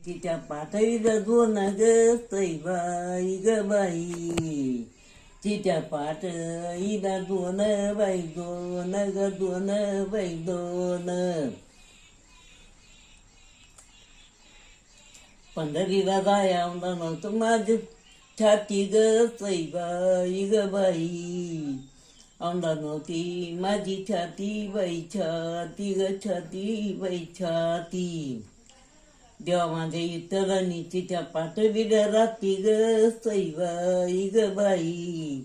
तिच्या पाठीला दोन ग बाई ग बाई, तिच्या पाठीला दोन बाई दोन ग दोन बाई दोन. पंढरीला जाया नव्हतं माझ छाती ग बाई ग बाई, औंधा नव्हती माझी छाती बाई छाती ग छाती बाई छाती. देवा माझ्या इतरांनी तिच्या पाठवीला राती ग बाई ग बाई,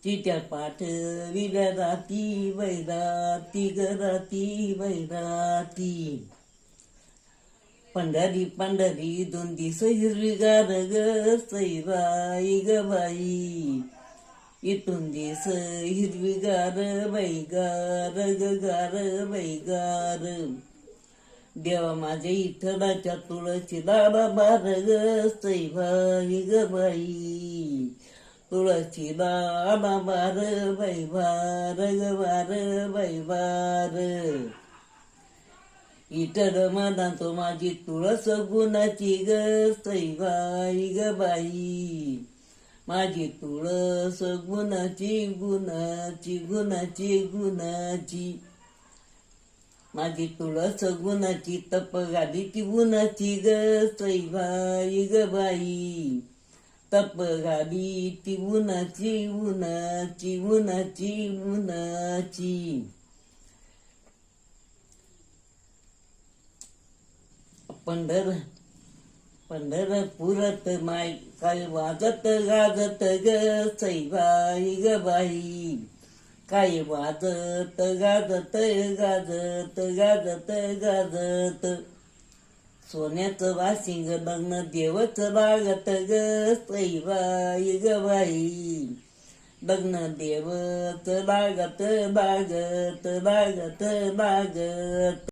तिच्या पाठवीला राती बाई राती ग राती बाई राती. पंढरी पंढरी दोन दिस हिरवीगार ग बाई ग बाई, इथून दिस हिरवीगार बाई गार ग गार बाई गार. देवा माझ्या इथलाच्या तुळशीला बार ग बाई ग बाई, तुळशीला बार बाई बार ग बार बाई बार. इतर मला तो माझी तुळस गुणाची ग बाई ग बाई, माझी तुळस गुणाची गुणाची गुणाची गुणाची. माझी तुळस गुणाची तप घालीची गुणाची ग बाई ग बाई, तप घालीची गुणाची गुणाची गुणाची गुणाची. पंढरपुरात माय काय वाजत गाजत ग बाई ग बाई, काय वाजत गाजत गाजत गाजत गाजत. सोन्याचं वाशिंग लग्न देवच लागत ग बाई ग बाई, लग्न देवच लागत लागत लागत लागत.